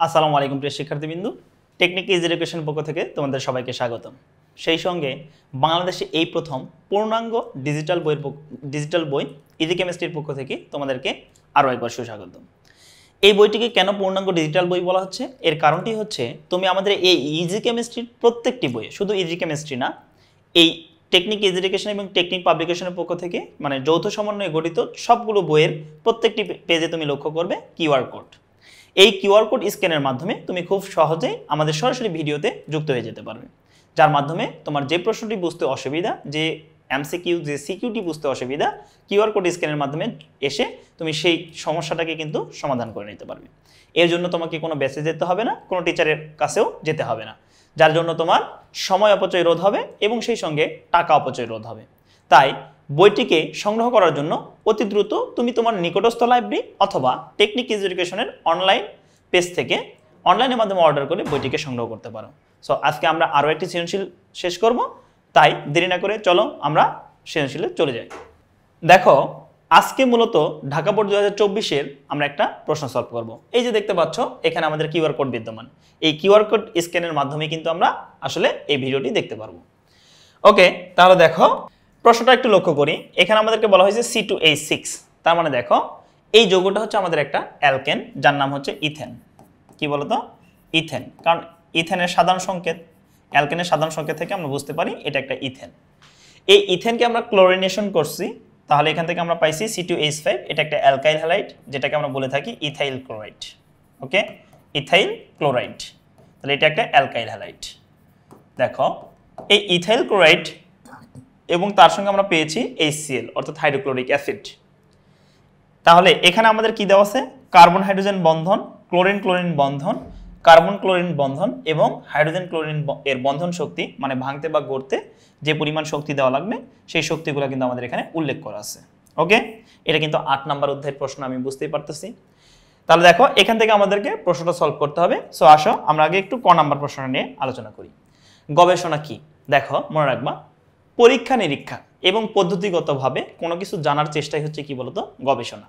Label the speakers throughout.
Speaker 1: আসসালামু আলাইকুম প্রিয় শিক্ষার্থীবৃন্দ, টেকনিক ইজ এডুকেশন পক্ষ থেকে তোমাদের সবাইকে স্বাগতম। সেই সঙ্গে বাংলাদেশে এই প্রথম পূর্ণাঙ্গ ডিজিটাল বই ইজি কেমিস্ট্রির পক্ষ থেকে তোমাদেরকে আরও একবার সুস্বাগতম। এই বইটিকে কেন পূর্ণাঙ্গ ডিজিটাল বই বলা হচ্ছে, এর কারণটি হচ্ছে তুমি আমাদের এই ইজি কেমিস্ট্রির প্রত্যেকটি বই, শুধু ইজি কেমিস্ট্রি না, এই টেকনিক ইজ এডুকেশন এবং টেকনিক পাবলিকেশনের পক্ষ থেকে মানে যৌথ সমন্বয়ে গঠিত সবগুলো বইয়ের প্রত্যেকটি পেজে তুমি লক্ষ্য করবে কিউআর কোড। এই কিউআর কোড স্ক্যানের মাধ্যমে তুমি খুব সহজেই আমাদের সরাসরি ভিডিওতে যুক্ত হয়ে যেতে পারবে, যার মাধ্যমে তোমার যে প্রশ্নটি বুঝতে অসুবিধা, যে এমসিকিউ, যে সিকিউটি বুঝতে অসুবিধা, কিউআর কোড স্ক্যানের মাধ্যমে এসে তুমি সেই সমস্যাটাকে কিন্তু সমাধান করে নিতে পারবে। এর জন্য তোমাকে কোনো বেসে যেতে হবে না, কোনো টিচারের কাছেও যেতে হবে না, যার জন্য তোমার সময় অপচয় রোধ হবে এবং সেই সঙ্গে টাকা অপচয় রোধ হবে। তাই বইটিকে সংগ্রহ করার জন্য অতি দ্রুত তুমি তোমার নিকটস্থ লাইব্রেরি অথবা টেকনিক ইজ এডুকেশনের অনলাইন পেজ থেকে অনলাইনের মাধ্যমে অর্ডার করে বইটিকে সংগ্রহ করতে পারো। সো আজকে আমরা আরও একটি সৃজনশীল শেষ করব, তাই দেরি না করে চলো আমরা সৃজনশীলে চলে যাই। দেখো, আজকে মূলত ঢাকা বোর্ড 2024-এর আমরা একটা প্রশ্ন সলভ করব। এই যে দেখতে পাচ্ছ এখানে আমাদের কিউআর কোড বিদ্যমান, এই কিউআর কোড স্ক্যানের মাধ্যমে কিন্তু আমরা আসলে এই ভিডিওটি দেখতে পারবো। ওকে, তাহলে দেখো প্রশ্নটা একটু লক্ষ্য করি। এখানে আমাদেরকে বলা হয়েছে C2H6, তার মানে দেখো এই যৌগটা হচ্ছে আমাদের একটা অ্যালকেন, যার নাম হচ্ছে ইথেন। কি বলতো? ইথেন, কারণ ইথেনের সাধারণ সংকেত, অ্যালকেনের সাধারণ সংকেত থেকে আমরা বুঝতে পারি এটা একটা ইথেন। এই ইথেনকে আমরা ক্লোরিনেশন করছি, তাহলে এখান থেকে আমরা পাইছি C2H5, এটা একটা অ্যালকাইল হ্যালাইড, যেটাকে আমরা বলে থাকি ইথাইল ক্লোরাইড। ওকে, ইথাইল ক্লোরাইড, তাহলে এটা একটা অ্যালকাইল হ্যালাইড। দেখো এই ইথাইল ক্লোরাইড এবং তার সঙ্গে আমরা পেয়েছি HCl অর্থাৎ হাইড্রোক্লোরিক অ্যাসিড। তাহলে এখানে আমাদের কি দেওয়া আছে? কার্বন হাইড্রোজেন বন্ধন, ক্লোরিন ক্লোরিন বন্ধন, কার্বন ক্লোরিন বন্ধন এবং হাইড্রোজেন ক্লোরিন এর বন্ধন শক্তি, মানে ভাঙতে বা গড়তে যে পরিমাণ শক্তি দেওয়া লাগবে সেই শক্তিগুলো কিন্তু আমাদের এখানে উল্লেখ করা আছে। ওকে, এটা কিন্তু 8 নম্বর অধ্যায়ের প্রশ্ন, আমি বুঝতেই পারতেছি। তাহলে দেখো এখান থেকে আমাদেরকে প্রশ্নটা সলভ করতে হবে। সো আসো আমরা আগে একটু ক নাম্বার প্রশ্নটা নিয়ে আলোচনা করি। গবেষণা কি? দেখো মনে রাখবা, পরীক্ষা নিরীক্ষা এবং পদ্ধতিগতভাবে কোনো কিছু জানার চেষ্টাই হচ্ছে কি বলতো? গবেষণা।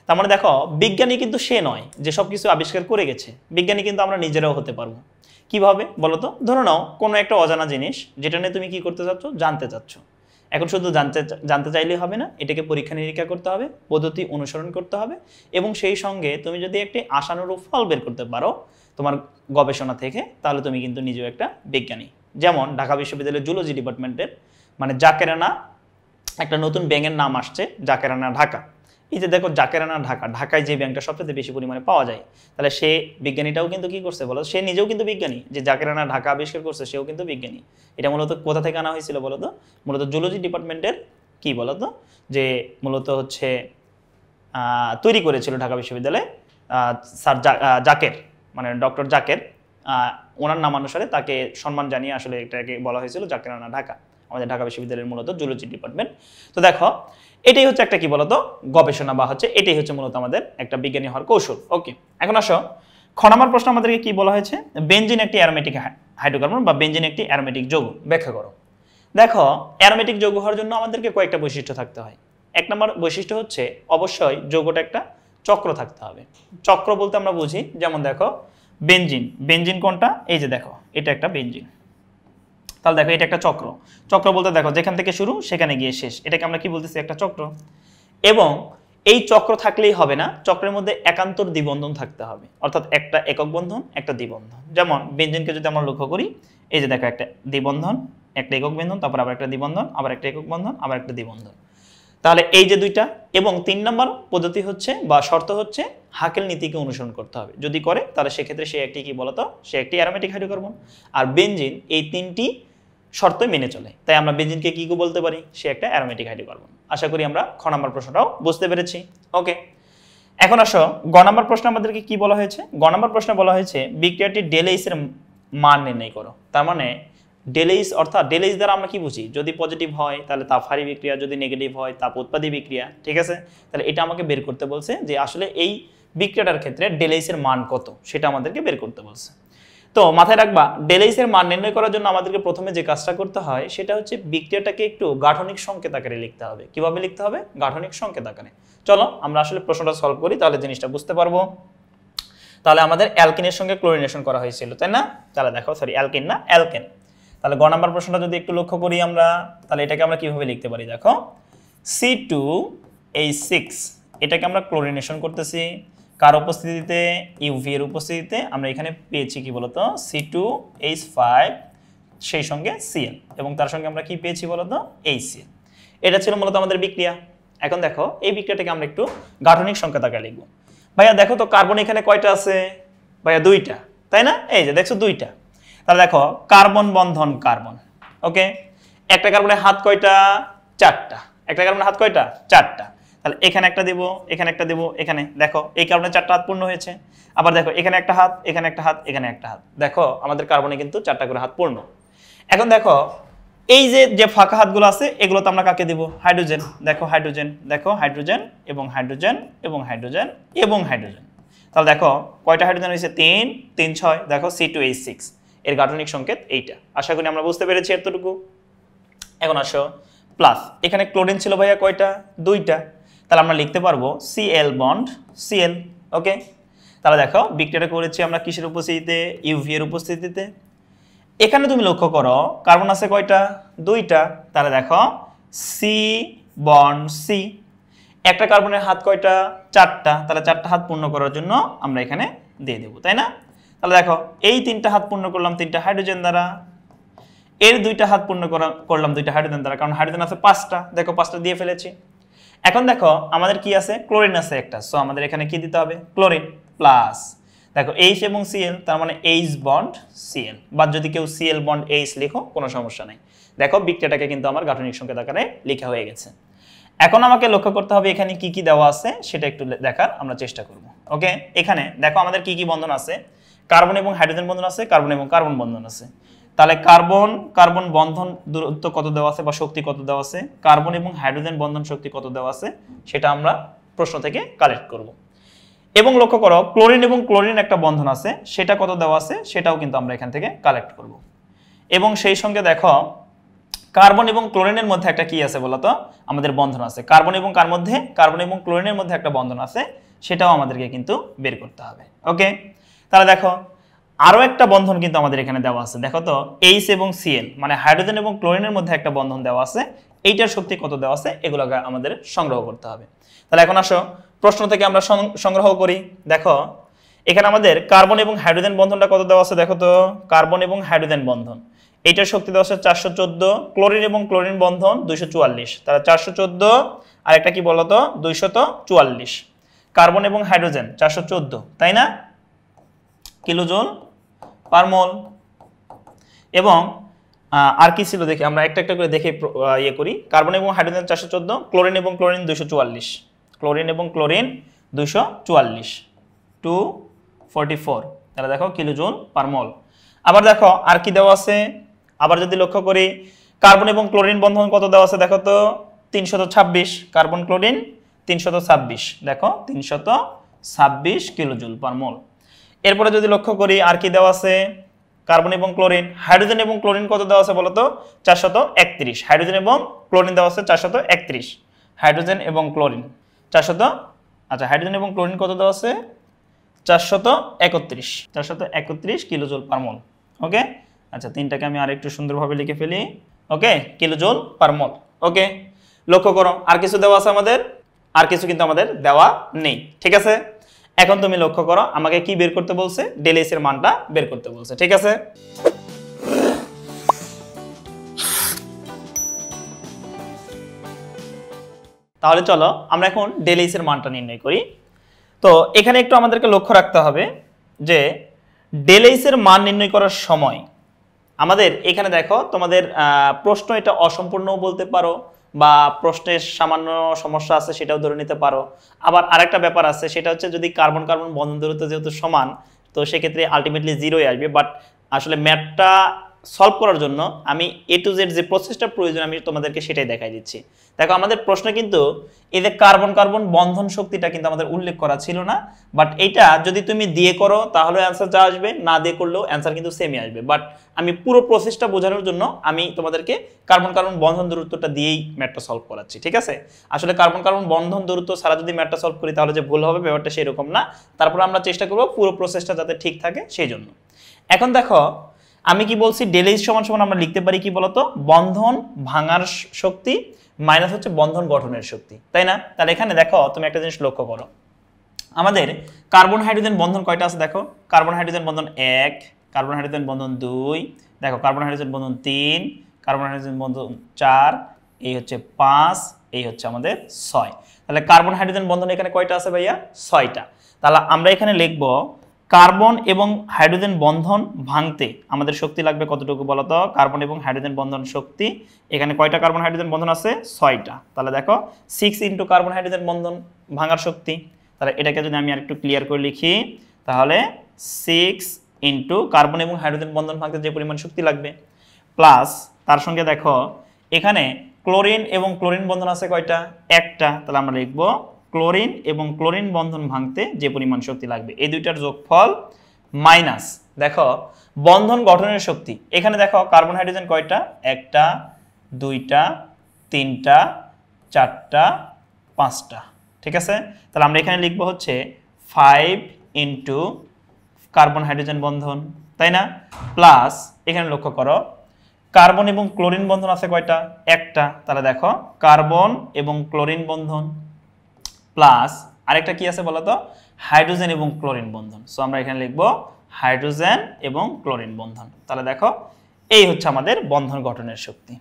Speaker 1: তার মানে দেখো বিজ্ঞানী কিন্তু সে নয় যে সব কিছু আবিষ্কার করে গেছে, বিজ্ঞানী কিন্তু আমরা নিজেরাও হতে পারবো। কিভাবে বলতো? ধরো নাও কোনো একটা অজানা জিনিস যেটা নিয়ে তুমি কি করতে চাচ্ছ, জানতে চাচ্ছ। এখন শুধু জানতে চাইলেই হবে না, এটাকে পরীক্ষা নিরীক্ষা করতে হবে, পদ্ধতি অনুসরণ করতে হবে এবং সেই সঙ্গে তুমি যদি একটি আশানুরূপ ফল বের করতে পারো তোমার গবেষণা থেকে, তাহলে তুমি কিন্তু নিজেও একটা বিজ্ঞানী। যেমন ঢাকা বিশ্ববিদ্যালয়ের জুলজি ডিপার্টমেন্টের মানে জাকেরানা একটা নতুন ব্যাঙের নাম আসছে, জাকেরানা ঢাকা। এই যে দেখো জাকেরানা ঢাকা, ঢাকায় যে ব্যাংকটা সবচেয়ে বেশি পরিমাণে পাওয়া যায়, তাহলে সে বিজ্ঞানীটাও কিন্তু কি করছে বলো? সে নিজেও কিন্তু বিজ্ঞানী, যে জাকেরানা ঢাকা আবিষ্কার করছে সেও কিন্তু বিজ্ঞানী। এটা মূলত কোথা থেকে আনা হয়েছিল বলতো? মূলত জুলজি ডিপার্টমেন্টের কি বলতো, যে মূলত হচ্ছে তৈরি করেছিল ঢাকা বিশ্ববিদ্যালয়ে স্যার জাকের, মানে ডক্টর জাকের, ওনার নামানুসারে তাকে সম্মান জানিয়ে আসলে এটাকে বলা হয়েছিল জাকেরানা ঢাকা, আমাদের ঢাকা বিশ্ববিদ্যালয়ের মূলত জুলজি ডিপার্টমেন্ট। তো দেখো এটাই হচ্ছে একটা কি বলতো? গবেষণা, বা হচ্ছে এটাই হচ্ছে মূলত আমাদের একটা বিজ্ঞানী হওয়ার কৌশল। ওকে, এখন আসো খ নম্বর প্রশ্ন আমাদেরকে কি বলা হয়েছে? বেনজিন একটি অ্যারোমেটিক হাইড্রোকার্বন বা বেনজিন একটি অ্যারোমেটিক যৌগ, ব্যাখ্যা করো। দেখো অ্যারোমেটিক যৌগ হওয়ার জন্য আমাদেরকে কয়েকটা বৈশিষ্ট্য থাকতে হয়। এক নম্বর বৈশিষ্ট্য হচ্ছে অবশ্যই যৌগটা একটা চক্র থাকতে হবে। চক্র বলতে আমরা বুঝি, যেমন দেখো বেনজিন, বেনজিন কোনটা? এই যে দেখো এটা একটা বেনজিন, তাহলে দেখো এটা একটা চক্র। চক্র বলতে দেখো যেখান থেকে শুরু সেখানে গিয়ে শেষ, এটাকে আমরা কি বলতেছি? একটা চক্র। এবং এই চক্র থাকলেই হবে না, চক্রের মধ্যে একান্তর দ্বিবন্ধন থাকতে হবে, অর্থাৎ একটা একক বন্ধন একটা দ্বিবন্ধন। যেমন বেনজিনকে যদি আমরা লক্ষ্য করি, এই যে দেখো একটা দ্বিবন্ধন, একটা একক বন্ধন, তারপর আবার একটা দ্বিবন্ধন, আবার একটা একক বন্ধন, আবার একটা দ্বিবন্ধন। তাহলে এই যে দুইটা। এবং 3 নম্বর পদ্ধতি হচ্ছে বা শর্ত হচ্ছে হাকেল নীতিকে অনুসরণ করতে হবে, যদি করে তাহলে সেক্ষেত্রে সে একটি কি বলতো? সে একটি অ্যারোমেটিক হাইড্রোকার্বন। আর বেনজিন এই 3টি শর্তই মেনে চলে, তাই আমরা বেনজিনকে কি বলতে পারি? সে একটা অ্যারোমেটিক হাইড্রোকার্বন। আশা করি আমরা খ নম্বর প্রশ্নটাও বুঝতে পেরেছি। ওকে, এখন আসো গ নম্বর প্রশ্ন আমাদেরকে কি বলা হয়েছে? গ নম্বর প্রশ্নে বলা হয়েছে বিক্রিয়াটি ডেলএইচ এর মান নির্ণয় করো। তার মানে ডেলএইচ অর্থাৎ ডেলএইচ দ্বারা আমরা কি বুঝি? যদি পজিটিভ হয় তাহলে তাপহারী বিক্রিয়া, যদি নেগেটিভ হয় তাপ উৎপাদী বিক্রিয়া। ঠিক আছে, তাহলে এটা আমাকে বের করতে বলছে যে আসলে এই বিক্রিয়াটার ক্ষেত্রে ডেলএইচ এর মান কত, সেটা আমাদেরকে বের করতে বলছে। তো মাথায় রাখবা, ডেলএইচ এর মান নির্ণয় করার জন্য আমাদেরকে প্রথমে যে কাজটা করতে হয় সেটা হচ্ছে বিক্রিয়াটাকে একটু গাঠনিক সংকেত আকারে লিখতে হবে। কিভাবে লিখতে হবে? গাঠনিক সংকেত আকারে। চলো আমরা আসলে প্রশ্নটা সলভ করি, তাহলে জিনিসটা বুঝতে পারবো। তাহলে আমাদের অ্যালকিনের সঙ্গে ক্লোরিনেশন করা হয়েছিল, তাই না? তাহলে দেখো, সরি অ্যালকিন না, অ্যালকেন। তাহলে গ নাম্বার প্রশ্নটা যদি একটু লক্ষ্য করি আমরা, তাহলে এটাকে আমরা কিভাবে লিখতে পারি? দেখো C2H6, এটাকে আমরা ক্লোরিনেশন করতেছি কার উপস্থিতিতে? ইউভি এর উপস্থিতিতে। আমরা এখানে পেয়েছি কি বলতো? C2H5 সেই সঙ্গে Cl, এবং তার সঙ্গে আমরা কি পেয়েছি বলতো? HCl। এটা ছিল মূলত আমাদের বিক্রিয়া। এখন দেখো এই বিক্রিয়াটাকে আমরা একটু গাঠনিক সংখ্যা তাকে লিখব। ভাইয়া দেখো তো কার্বন এখানে কয়টা আছে? ভাইয়া দুইটা, তাই না? এই যে দেখছো দুইটা। তাহলে দেখো কার্বন বন্ধন কার্বন, ওকে। একটা কার্বনের হাত কয়টা? চারটা। একটা কার্বনের হাত কয়টা? চারটা। তাহলে এখানে একটা দেব, এখানে একটা দেব, এখানে দেখো এই কার্বনের চারটা হাত পূর্ণ হয়েছে। আবার দেখো এখানে একটা হাত, এখানে একটা হাত, এখানে একটা হাত। দেখো আমাদের কার্বনে কিন্তু চারটা করে হাত পূর্ণ। এখন দেখো এই যে ফাঁকা হাতগুলো আছে এগুলোতে আমরা কাকে দেব? হাইড্রোজেন। দেখো হাইড্রোজেন, দেখো হাইড্রোজেন এবং হাইড্রোজেন এবং হাইড্রোজেন এবং হাইড্রোজেন। তাহলে দেখো কয়টা হাইড্রোজেন হয়েছে? 3 3 6। দেখো C2H6 এর গাঠনিক সংকেত এইটা। আশা করি আমরা বুঝতে পেরেছি এতটুকু। এখন আসো প্লাস, এখানে ক্লোরিন ছিল ভাইয়া কয়টা? দুইটা। তাহলে আমরা লিখতে পারবো Cl বন্ড Cl, ওকে। তাহলে দেখো বিক্রিয়াটা করেছি আমরা কিসের উপস্থিতিতে? ইউভি এর উপস্থিতিতে। এখানে তুমি লক্ষ্য করো কার্বন আছে কয়টা? দুইটা। তাহলে দেখো C বন্ড C। একটা কার্বনের হাত কয়টা? চারটা। তাহলে চারটা হাত পূর্ণ করার জন্য আমরা এখানে দিয়ে দেব, তাই না? তাহলে দেখো এই তিনটা হাত পূর্ণ করলাম তিনটা হাইড্রোজেন দ্বারা, এর দুইটা হাত পূর্ণ করলাম দুইটা হাইড্রোজেন দ্বারা, কারণ হাইড্রোজেন আছে পাঁচটা। দেখো পাঁচটা দিয়ে ফেলেছি। এখন দেখো আমাদের কি আছে? ক্লোরিন আছে একটা। সো আমাদের এখানে কি দিতে হবে? ক্লোরিন প্লাস দেখো H এবং Cl, তার মানে H বন্ড Cl, বা যদি কেউ Cl বন্ড H লিখো কোনো সমস্যা নাই। দেখো বিক্রিয়াটাকে কিন্তু আমার গাঠনিক সংকেত আকারে লেখা হয়ে গেছে। এখন আমাকে লক্ষ্য করতে হবে এখানে কি কি দেওয়া আছে সেটা একটু দেখার আমরা চেষ্টা করব, ওকে। এখানে দেখো আমাদের কি কি বন্ধন আছে? কার্বন এবং হাইড্রোজেন বন্ধন আছে, কার্বন এবং কার্বন বন্ধন আছে। তাহলে কার্বন কার্বন বন্ধন দূরত্ব কত দেওয়া আছে বা শক্তি কত দেওয়া আছে? কার্বন এবং হাইড্রোজেন বন্ধন শক্তি কত দেওয়া আছে সেটা আমরা প্রশ্ন থেকে কালেক্ট করব। এবং লক্ষ্য করো ক্লোরিন এবং ক্লোরিন একটা বন্ধন আছে, সেটা কত দেওয়া আছে সেটাও কিন্তু আমরা এখান থেকে কালেক্ট করব। এবং সেই সঙ্গে দেখো কার্বন এবং ক্লোরিনের মধ্যে একটা কি আছে বলতো? আমাদের বন্ধন আছে। কার্বন এবং কার্বন এবং ক্লোরিনের মধ্যে একটা বন্ধন আছে, সেটাও আমাদেরকে কিন্তু বের করতে হবে, ওকে। তাহলে দেখো আরো একটা বন্ধন কিন্তু আমাদের এখানে দেওয়া আছে। দেখো তো H এবং Cl, মানে হাইড্রোজেন এবং ক্লোরিনের মধ্যে একটা বন্ধন দেওয়া আছে। এইটার শক্তি কত দেওয়া আছে এগুলোকে আমাদের সংগ্রহ করতে হবে। তাহলে এখন আসো প্রশ্ন থেকে আমরা সংগ্রহ করি। দেখো এখানে আমাদের কার্বন এবং হাইড্রোজেন বন্ধনটা কত দেওয়া আছে? দেখো তো কার্বন এবং হাইড্রোজেন বন্ধন, এইটার শক্তি দেওয়া আছে 414। ক্লোরিন এবং ক্লোরিন বন্ধন 244। তাহলে 414 আর একটা কি বলতো? 244। কার্বন এবং হাইড্রোজেন 414, তাই না? কিলোজুল পার মোল। এবং আর কি ছিল দেখি আমরা একটা একটা করে দেখে ইয়ে করি। কার্বন এবং হাইড্রোজেন 414, ক্লোরিন এবং ক্লোরিন 244, ক্লোরিন এবং ক্লোরিন 244, 244। তাহলে দেখো কিলোজুল পার মোল। আবার দেখো আর কি দেওয়া আছে? আবার যদি লক্ষ্য করি কার্বন এবং ক্লোরিন বন্ধন কত দেওয়া আছে? দেখো তো 326। কার্বন ক্লোরিন 326, দেখো 326 কিলোজুল পার মোল। এরপরে যদি লক্ষ্য করি আর কি দেওয়া আছে? কার্বন এবং ক্লোরিন। হাইড্রোজেন এবং ক্লোরিন কত দেওয়া আছে বলতো? 431। হাইড্রোজেন এবং ক্লোরিন দেওয়া আছে 431। হাইড্রোজেন এবং ক্লোরিন 400, আচ্ছা হাইড্রোজেন এবং ক্লোরিন কত দেওয়া আছে? 431, 431 কিলোজুল পার মোল, ওকে। আচ্ছা তিনটাকে আমি আরেকটু সুন্দরভাবে লিখে ফেলি, ওকে, কিলোজুল পার মোল, ওকে। লক্ষ্য করো আর কিছু দেওয়া আছে আমাদের? আর কিছু কিন্তু আমাদের দেওয়া নেই, ঠিক আছে। এখন তুমি লক্ষ্য করো আমাকে কি বের করতে বলছে? ডেল এইচ এর মানটা বের করতে বলছে, ঠিক আছে। তাহলে চলো আমরা এখন ডেল এইচ এর মানটা নির্ণয় করি। তো এখানে একটু আমাদেরকে লক্ষ্য রাখতে হবে যে ডেল এইচ এর মান নির্ণয় করার সময় আমাদের এখানে দেখো তোমাদের প্রশ্ন এটা অসম্পূর্ণও বলতে পারো, বা প্রশ্নের সামান্য সমস্যা আছে সেটাও ধরে নিতে পারো। আবার আরেকটা ব্যাপার আছে, সেটা হচ্ছে যদি কার্বন কার্বন বন্ধন দূরত্ব যেহেতু সমান, তো সেক্ষেত্রে আলটিমেটলি জিরোই আসবে। বাট আসলে ম্যাথটা সলভ করার জন্য আমি এ টু জেড যে প্রসেসটা প্রয়োজন আমি তোমাদেরকে সেটাই দেখাই দিচ্ছি। দেখো আমাদের প্রশ্নে কিন্তু এই যে কার্বন কার্বন বন্ধন শক্তিটা কিন্তু আমাদের উল্লেখ করা ছিল না, বাট এটা যদি তুমি দিয়ে করো তাহলে অ্যান্সার যা আসবে, না দিয়ে করলেও অ্যান্সার কিন্তু সেমই আসবে। বাট আমি পুরো প্রসেসটা বোঝানোর জন্য আমি তোমাদেরকে কার্বন কার্বন বন্ধন দূরত্বটা দিয়েই ম্যাথটা সলভ করাচ্ছি, ঠিক আছে? আসলে কার্বন কার্বন বন্ধন দূরত্ব ছাড়া যদি ম্যাথটা সলভ করি তাহলে যে ভুল হবে ব্যাপারটা সেরকম না। তারপর আমরা চেষ্টা করব পুরো প্রসেসটা যাতে ঠিক থাকে সেই জন্য। এখন দেখো আমি কি বলছি, ডেল এইচ সমান সমান আমরা লিখতে পারি কি বলতো, বন্ধন ভাঙার শক্তি মাইনাস হচ্ছে বন্ধন গঠনের শক্তি, তাই না? তাহলে এখানে দেখো তুমি একটা জিনিস লক্ষ্য করো, আমাদের কার্বন হাইড্রোজেন বন্ধন কয়টা আছে দেখো, কার্বন হাইড্রোজেন বন্ধন 1, কার্বন হাইড্রোজেন বন্ধন 2, দেখো কার্বন হাইড্রোজেন বন্ধন 3, কার্বন হাইড্রোজেন বন্ধন 4, এই হচ্ছে 5, এই হচ্ছে আমাদের 6। তাহলে কার্বন হাইড্রোজেন বন্ধন এখানে কয়টা আছে ভাইয়া? 6টা। তাহলে আমরা এখানে লিখব কার্বন এবং হাইড্রোজেন বন্ধন ভাঙতে আমাদের শক্তি লাগবে কতটুকু বলতো, কার্বন এবং হাইড্রোজেন বন্ধন শক্তি এখানে কয়টা কার্বন হাইড্রোজেন বন্ধন আছে? 6টা। তাহলে দেখো 6 ইন্টু কার্বন হাইড্রোজেন বন্ধন ভাঙার শক্তি, তাহলে এটাকে যদি আমি আরেকটু ক্লিয়ার করে লিখি তাহলে 6 ইন্টু কার্বন এবং হাইড্রোজেন বন্ধন ভাঙতে যে পরিমাণ শক্তি লাগবে, প্লাস তার সঙ্গে দেখো এখানে ক্লোরিন এবং ক্লোরিন বন্ধন আছে কয়টা? একটা। তাহলে আমরা লিখব ক্লোরিন এবং ক্লোরিন বন্ধন ভাঙতে যে পরিমাণ শক্তি লাগবে, এই দুইটার যোগফল মাইনাস দেখো বন্ধন গঠনের শক্তি। এখানে দেখো কার্বন হাইড্রোজেন কয়টা? একটা, দুইটা, তিনটা, চারটা, পাঁচটা, ঠিক আছে? তাহলে আমরা এখানে লিখবো হচ্ছে 5 ইন্টু কার্বন হাইড্রোজেন বন্ধন, তাই না? প্লাস এখানে লক্ষ্য করো কার্বন এবং ক্লোরিন বন্ধন আছে কয়টা? একটা। তাহলে দেখো কার্বন এবং ক্লোরিন বন্ধন প্লাস আরেকটা কি আছে বলতো, হাইড্রোজেন এবং ক্লোরিন বন্ধন। সো আমরা এখানে লিখবো হাইড্রোজেন এবং ক্লোরিন বন্ধন। তাহলে দেখো এই হচ্ছে আমাদের বন্ধন গঠনের শক্তি।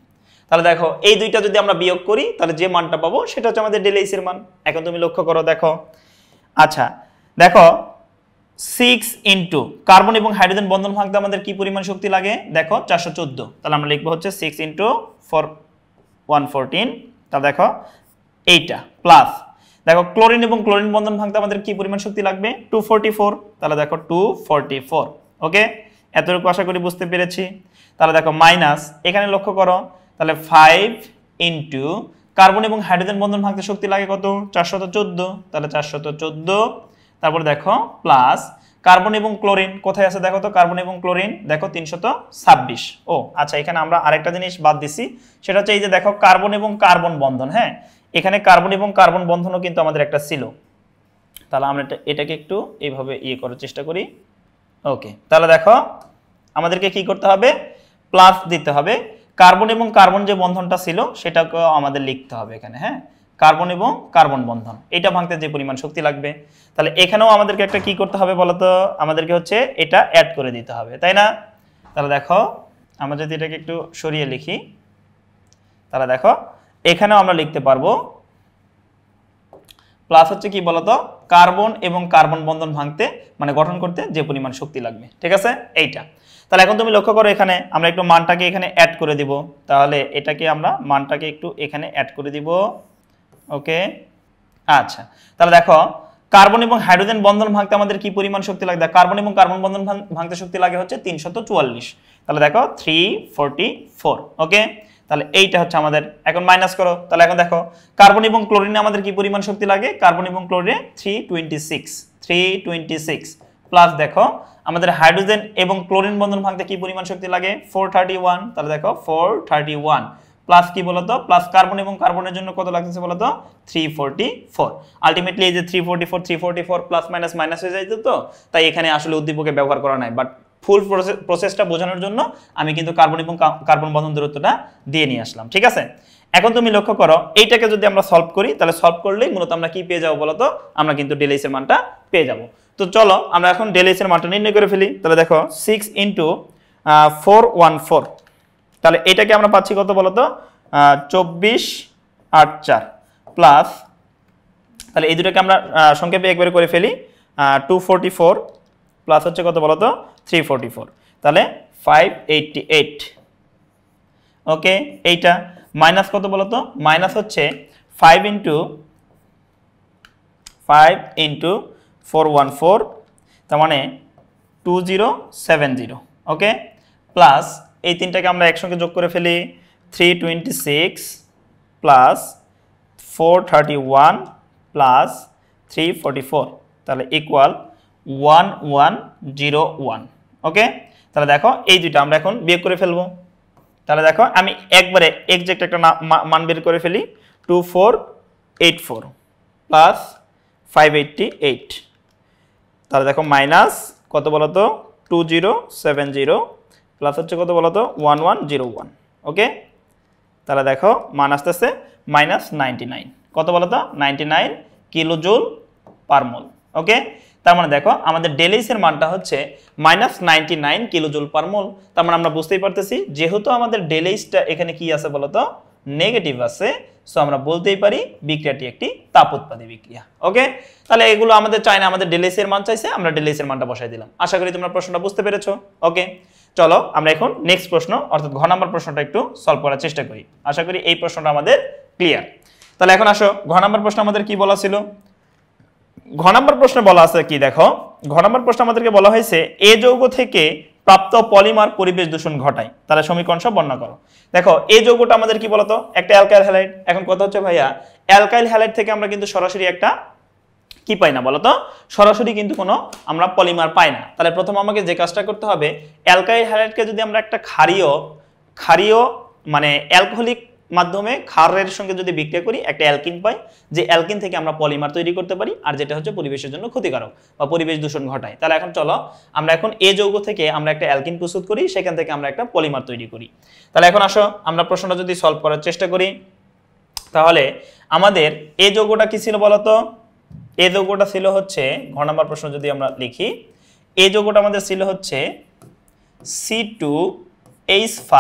Speaker 1: তাহলে দেখো এই দুইটা যদি আমরা বিয়োগ করি তাহলে যে মানটা পাবো সেটা হচ্ছে আমাদের ডেল এইচ এর মান। এখন তুমি লক্ষ্য করো দেখো, আচ্ছা দেখো 6 ইন্টু কার্বন এবং হাইড্রোজেন বন্ধন ভাঙতে আমাদের কি পরিমাণ শক্তি লাগে দেখো 414। তাহলে আমরা লিখবো হচ্ছে 6 ইন্টু 114। তাহলে দেখো এইটা প্লাস দেখো ক্লোরিন এবং ক্লোরিন বন্ধন ভাঙতে আমাদের কি পরিমাণ শক্তি লাগবে 244। তাহলে দেখো 244। ওকে, এতটুকু আশা করি বুঝতে পেরেছি। তাহলে দেখো মাইনাস এখানে লক্ষ্য করো, তাহলে 5 ইন্টু কার্বন এবং হাইড্রোজেন বন্ধন ভাঙতে শক্তি লাগে কত 414। তাহলে 414। তারপরে দেখো প্লাস কার্বন এবং ক্লোরিন কোথায় আছে দেখো তো, কার্বন এবং ক্লোরিন দেখো 326। ও আচ্ছা, এখানে আমরা আরেকটা জিনিস বাদ দিছি, সেটা হচ্ছে এই যে দেখো কার্বন এবং কার্বন বন্ধন, হ্যাঁ এখানে কার্বন এবং কার্বন বন্ধনও কিন্তু আমাদের একটা ছিল। তাহলে আমরা এটাকে একটু এইভাবে ইয়ে করার চেষ্টা করি। ওকে, তাহলে দেখো আমাদেরকে কি করতে হবে, প্লাস দিতে হবে, কার্বন এবং কার্বন যে বন্ধনটা ছিল সেটাকেও আমাদের লিখতে হবে এখানে, হ্যাঁ কার্বন এবং কার্বন বন্ধন এটা ভাঙতে যে পরিমাণ শক্তি লাগবে। তাহলে এখানেও আমাদেরকে একটা কি করতে হবে বলতো, আমাদেরকে হচ্ছে এটা অ্যাড করে দিতে হবে, তাই না? তাহলে দেখো আমরা যদি এটাকে একটু সরিয়ে লিখি তাহলে দেখো এখানেও আমরা লিখতে পারবো প্লাস হচ্ছে কি বলতো, কার্বন এবং কার্বন বন্ধন ভাঙতে মানে গঠন করতে যে পরিমাণ শক্তি লাগবে, ঠিক আছে এইটা। তাহলে এখন তুমি লক্ষ্য করো এখানে আমরা একটু মানটাকে এখানে অ্যাড করে দিব, তাহলে এটাকে আমরা মানটাকে একটু এখানে অ্যাড করে দিব। ওকে আচ্ছা, তাহলে দেখো কার্বন এবং হাইড্রোজেন বন্ধন ভাঙতে আমাদের কি পরিমাণ শক্তি লাগে, কার্বন এবং কার্বন বন্ধন ভাঙতে শক্তি লাগে হচ্ছে 344। তাহলে দেখো 344। ওকে, তাহলে এইটা হচ্ছে আমাদের, এখন মাইনাস করো, তাহলে এখন দেখো কার্বন এবং ক্লোরিনে আমাদের কি পরিমাণ শক্তি লাগে, কার্বন এবং ক্লোরিনে 326 প্লাস দেখো আমাদের হাইড্রোজেন এবং ক্লোরিন বন্ধন ভাঙতে কি পরিমাণ শক্তি লাগে 431। তাহলে দেখো 431 প্লাস কি বলতো, প্লাস কার্বন এবং কার্বনের জন্য কত লাগতেছে বলতো 344। আলটিমেটলি এই যে 344 প্লাস মাইনাস মাইনাস হয়ে যাইতো, তো তাই এখানে আসলে উদ্দীপকে ব্যবহার করা নাই, বাট ফুল প্রসেসটা বোঝানোর জন্য আমি কিন্তু কার্বন এবং কার্বন বন্ধন দূরত্বটা দিয়ে নিয়ে আসলাম, ঠিক আছে? এখন তুমি লক্ষ্য করো এইটাকে যদি আমরা সলভ করি তাহলে সলভ করলেই মূলত আমরা কি পেয়ে যাবো বলতো, আমরা কিন্তু ডেল এইচ এর মানটা পেয়ে যাব। তো চলো আমরা এখন ডেল এইচ এর মানটা নির্ণয় করে ফেলি। তাহলে দেখো 6 ইন্টু 414, তাহলে এটাকে আমরা পাচ্ছি কত বলতো 2484 প্লাস, তাহলে এই দুটোকে আমরা সংক্ষেপে একবারে করে ফেলি 244 প্লাস হচ্ছে কত বলতো 344, তাহলে 588। ওকে, এইটা মাইনাস কত বলতো, মাইনাস হচ্ছে 5 ইন্টু 414 তার মানে 2070। ওকে, প্লাস এই তিনটাকে আমরা একসঙ্গে যোগ করে ফেলি 326 প্লাস 431 প্লাস 344 তাহলে ইকুয়াল 1101। ওকে, তাহলে দেখো এই দুইটা আমরা এখন বিয়োগ করে ফেলবো। তাহলে দেখো আমি একবারে এক্সাক্ট একটা মান বের করে ফেলি 2484 প্লাস 588, তাহলে দেখো মাইনাস কত বলতো 2070 প্লাস হচ্ছে কত বলতো 1101। ওকে, তাহলে দেখো মান আসতেছে -99, কত বলতো 99 কিলোজুল পার মোল। ওকে, তার মানে দেখো আমাদের ডেলিসের মানটা হচ্ছে -99 কিলোজুল পার মোল। তার মানে আমরা বুঝতেই পারতেছি যেহেতু আমাদের ডেলিসটা এখানে কি আছে বলতো নেগেটিভ আছে, সো আমরা বলতেই পারি বিক্রিয়াটি একটি তাপ উৎপাদী বিক্রিয়া। ওকে, তাহলে এগুলো আমাদের চাই না, আমাদের ডেলিসের মান চাইছে, আমরা ডেলিসের মানটা বসাই দিলাম। আশা করি তোমরা প্রশ্নটা বুঝতে পেরেছো। ওকে, চলো আমরা এখন নেক্সট প্রশ্ন অর্থাৎ ঘ নাম্বার প্রশ্নটা একটু সলভ করার চেষ্টা করি। আশা করি এই প্রশ্নটা আমাদের ক্লিয়ার। তাহলে এখন আসো ঘ নাম্বার প্রশ্ন আমাদের কি বলা ছিল। ঘ নাম্বার প্রশ্নে বলা আছে কি দেখো, ঘ নাম্বার প্রশ্ন আমাদেরকে বলা হয়েছে এ যৌগ থেকে প্রাপ্ত পলিমার পরিবেশ দূষণ ঘটায়, তাহলে সমীকরণ সব বর্ণনা করো। দেখো এই যৌগটা আমাদের কি বলতো একটা অ্যালকাইল হ্যালাইড। এখন কথা হচ্ছে ভাইয়া অ্যালকাইল হ্যালাইড থেকে আমরা কিন্তু সরাসরি একটা কি পাই না বলতো, সরাসরি কিন্তু কোনো আমরা পলিমার পাই না। তাহলে প্রথম আমাকে যে কাজটা করতে হবে, অ্যালকাইল হ্যালাইডকে যদি আমরা একটা ক্ষারীয় মানে অ্যালকোহলিক মাধ্যমে ক্ষারের সঙ্গে যদি বিক্রিয়া করি একটা অ্যালকিন পাই, যে অ্যালকিন থেকে আমরা পলিমার তৈরি করতে পারি, আর যেটা হচ্ছে পরিবেশের জন্য ক্ষতিকারক বা পরিবেশ দূষণ ঘটায়। তাহলে এখন চলো আমরা এখন এ যৌগ থেকে আমরা একটা অ্যালকিন প্রস্তুত করি, সেখান থেকে আমরা একটা পলিমার তৈরি করি। তাহলে এখন আসো আমরা প্রশ্নটা যদি সলভ করার চেষ্টা করি, তাহলে আমাদের এ যৌগটা কি ছিল বলতো, এ যৌগটা ছিল হচ্ছে ঘ নাম্বার প্রশ্ন যদি আমরা লিখি, এ যৌগটা আমাদের ছিল হচ্ছে C2H5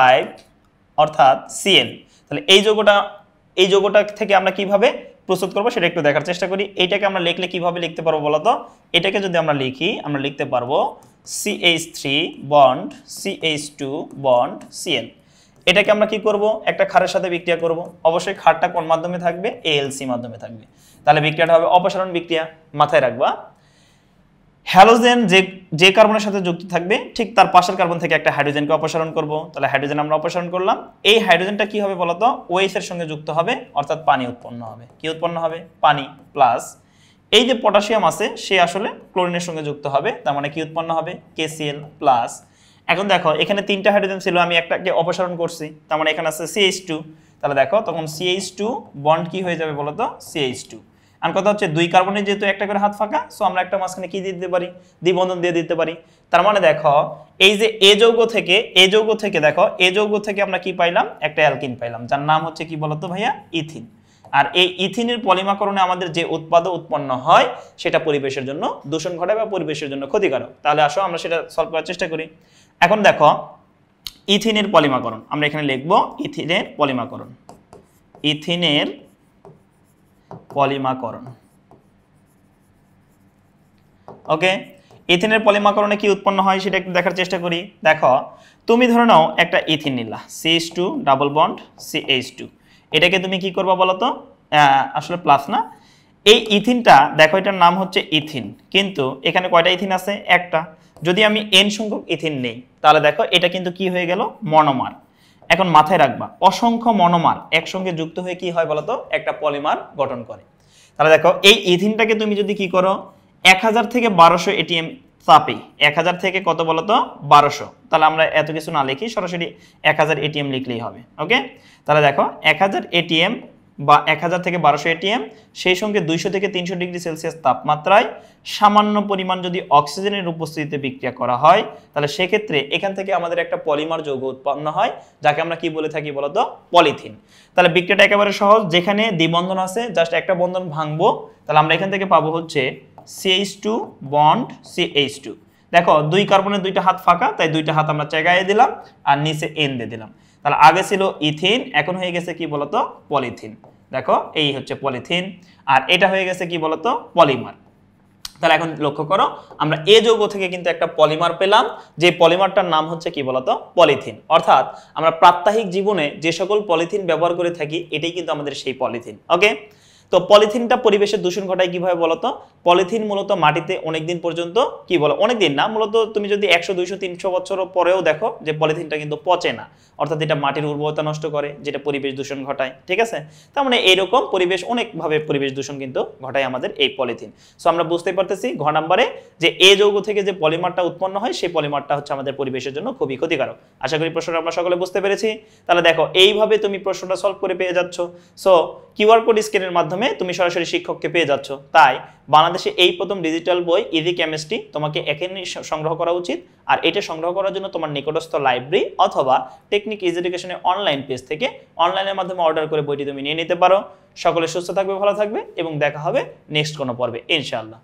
Speaker 1: অর্থাৎ Cl। তাহলে এই যৌগটা থেকে আমরা কিভাবে প্রস্তুত করব সেটা একটু দেখার চেষ্টা করি। এইটাকে আমরা লিখলে কিভাবে লিখতে পারবো বলতো, এটাকে যদি আমরা লিখি আমরা লিখতে পারবো CH3 bond CH2 bond Cl। এটাকে আমরা কি করব, একটা ক্ষারের সাথে বিক্রিয়া করব। অবশ্যই ক্ষারটা কোন মাধ্যমে থাকবে, ALC মাধ্যমে থাকবে। তাহলে বিক্রিয়াটা হবে অপসারণ বিক্রিয়া। মাথায় রাখবা হ্যালোজেন যে কার্বনের সাথে যুক্ত থাকবে ঠিক তার পাশের কার্বন থেকে একটা হাইড্রোজেনকে অপসারণ করব। তাহলে হাইড্রোজেন আমরা অপসারণ করলাম, এই হাইড্রোজেনটা কি হবে বলতো OH এর সঙ্গে যুক্ত হবে, অর্থাৎ পানি উৎপন্ন হবে। কি উৎপন্ন হবে, পানি। প্লাস এই যে পটাশিয়াম আছে সে আসলে ক্লোরিনের সঙ্গে যুক্ত হবে, তার মানে কি উৎপন্ন হবে, KCl প্লাস। এখন দেখো এখানে তিনটা হাইড্রোজেন ছিল, আমি একটাকে অপসারণ করছি, তার মানে এখানে আছে CH2। তাহলে দেখো তখন CH2 বন্ড কি হয়ে যাবে বলতো, CH2। আর কথা হচ্ছে দুই কার্বনের যেহেতু একটা করে হাত ফাঁকা, সো আমরা একটা মাঝখানে কি দিয়ে দিতে পারি, দ্বিবন্ধন দিয়ে দিতে পারি। তার মানে দেখো এই যে এ যৌগ থেকে দেখো এ যৌগ থেকে আমরা কি পাইলাম, একটা অ্যালকিন পাইলাম, যার নাম হচ্ছে কি বলতো ভাইয়া, ইথিন। আর এই ইথিনের পলিমাকরণে আমাদের যে উৎপন্ন হয় সেটা পরিবেশের জন্য দূষণ ঘটায় বা পরিবেশের জন্য ক্ষতিকারক। তাহলে আসো আমরা সেটা সলভ করার চেষ্টা করি। এখন দেখো ইথিনের পলিমাকরণ আমরা এখানে লিখবো, ইথিনের পলিমাকরণ, ইথিনের পলিমাকরণ। ওকে, ইথিনের পলিমাকরণে কি উৎপন্ন হয় সেটা একটু দেখার চেষ্টা করি। দেখো তুমি ধরে নাও একটা ইথিন নিলা, CH2 ডাবল বন্ড CH2, এটাকে তুমি কি করবা বলতো, আসলে প্লাস না, এই ইথিনটা দেখো এটার নাম হচ্ছে ইথিন, কিন্তু এখানে কয়টা ইথিন আছে, একটা। যদি আমি n সংখ্যক ইথিন নেই তাহলে দেখো এটা কিন্তু কি হয়ে গেল, মনোমার। এখন মাথায় রাখবা অসংখ্য মনোমার একসঙ্গে যুক্ত হয়ে কি হয় বলতো, একটা পলিমার গঠন করে। তাহলে দেখো এই ইথিনটাকে তুমি যদি কি করো 1000 থেকে 1200 ATM চাপে, 1000 থেকে কত বলতো 1200, তাহলে আমরা এত কিছু না লিখি, সরাসরি 1000 ATM লিখলেই হবে। ওকে, তাহলে দেখো 1000 ATM বা 1000 থেকে 1200 ATM, সেই সঙ্গে 200 থেকে 300 ডিগ্রি সেলসিয়াস তাপমাত্রায় সামান্য পরিমাণ যদি অক্সিজেনের উপস্থিতিতে বিক্রিয়া করা হয়, তাহলে সেক্ষেত্রে এখান থেকে আমাদের একটা পলিমার যৌগ উৎপন্ন হয়, যাকে আমরা কি বলে থাকি বলতো, পলিথিন। তাহলে বিক্রিয়াটা একেবারে সহজ, যেখানে দ্বিবন্ধন আছে জাস্ট একটা বন্ধন ভাঙবো, তাহলে আমরা এখান থেকে পাবো হচ্ছে CH2 বন্ড CH2। দেখো দুই কার্বনের দুইটা হাত ফাঁকা, তাই দুইটা হাত আমরা জায়গায় দিলাম আর নিচে N দিয়ে দিলাম। তাহলে আগে ছিল ইথিন, এখন হয়ে গেছে কি বলতো, পলিথিন। দেখো এই হচ্ছে পলিথিন, আর এটা হয়ে গেছে কি বলতো, পলিমার। তাহলে এখন লক্ষ্য করো আমরা এ যৌগ থেকে কিন্তু একটা পলিমার পেলাম, যে পলিমারটার নাম হচ্ছে কি বলতো, পলিথিন। অর্থাৎ আমরা প্রাত্যহিক জীবনে যে সকল পলিথিন ব্যবহার করে থাকি এটাই কিন্তু আমাদের সেই পলিথিন। ওকে, তো পলিথিনটা পরিবেশের দূষণ ঘটায় কিভাবে বলতো? পলিথিন মূলত মাটিতে অনেকদিন পর্যন্ত কি বলো, অনেকদিন না, মূলত তুমি যদি 100 200 300 বছর পরেও দেখো যে পলিথিনটা কিন্তু পচে না, অর্থাৎ এটা মাটির উর্বরতা নষ্ট করে, যেটা পরিবেশ দূষণ ঘটায়। ঠিক আছে, তার মানে এইরকম পরিবেশ অনেকভাবে পরিবেশ দূষণ কিন্তু ঘটায় আমাদের এই পলিথিন। সো আমরা বুঝতে পারতেছি ঘ নম্বরে যে এ যৌগ থেকে যে পলিমারটা উৎপন্ন হয় সেই পলিমারটা হচ্ছে আমাদের পরিবেশের জন্য খুবই ক্ষতিকারক। আশা করি প্রশ্নটা আমরা সকলে বুঝতে পেরেছি। তাহলে দেখো এইভাবে তুমি প্রশ্নটা সলভ করে পেয়ে যাচ্ছ। সো কিউআর কোড স্ক্যানের মাধ্যমে তুমি সরাসরি শিক্ষককে পেয়ে যাচ্ছ। তাই বাংলাদেশে এই প্রথম ডিজিটাল বই ইজি কেমিস্ট্রি তোমাকে এখনই সংগ্রহ করা উচিত। আর এটা সংগ্রহ করার জন্য তোমার নিকটস্থ লাইব্রেরি অথবা টেকনিক ইজি এডুকেশনের অনলাইন পেজ থেকে অনলাইনের মাধ্যমে অর্ডার করে বইটি তুমি নিয়ে নিতে পারো। সকলে সুস্থ থাকবে, ভালো থাকবে এবং দেখা হবে নেক্সট কোনো পর্বে ইনশাআল্লাহ।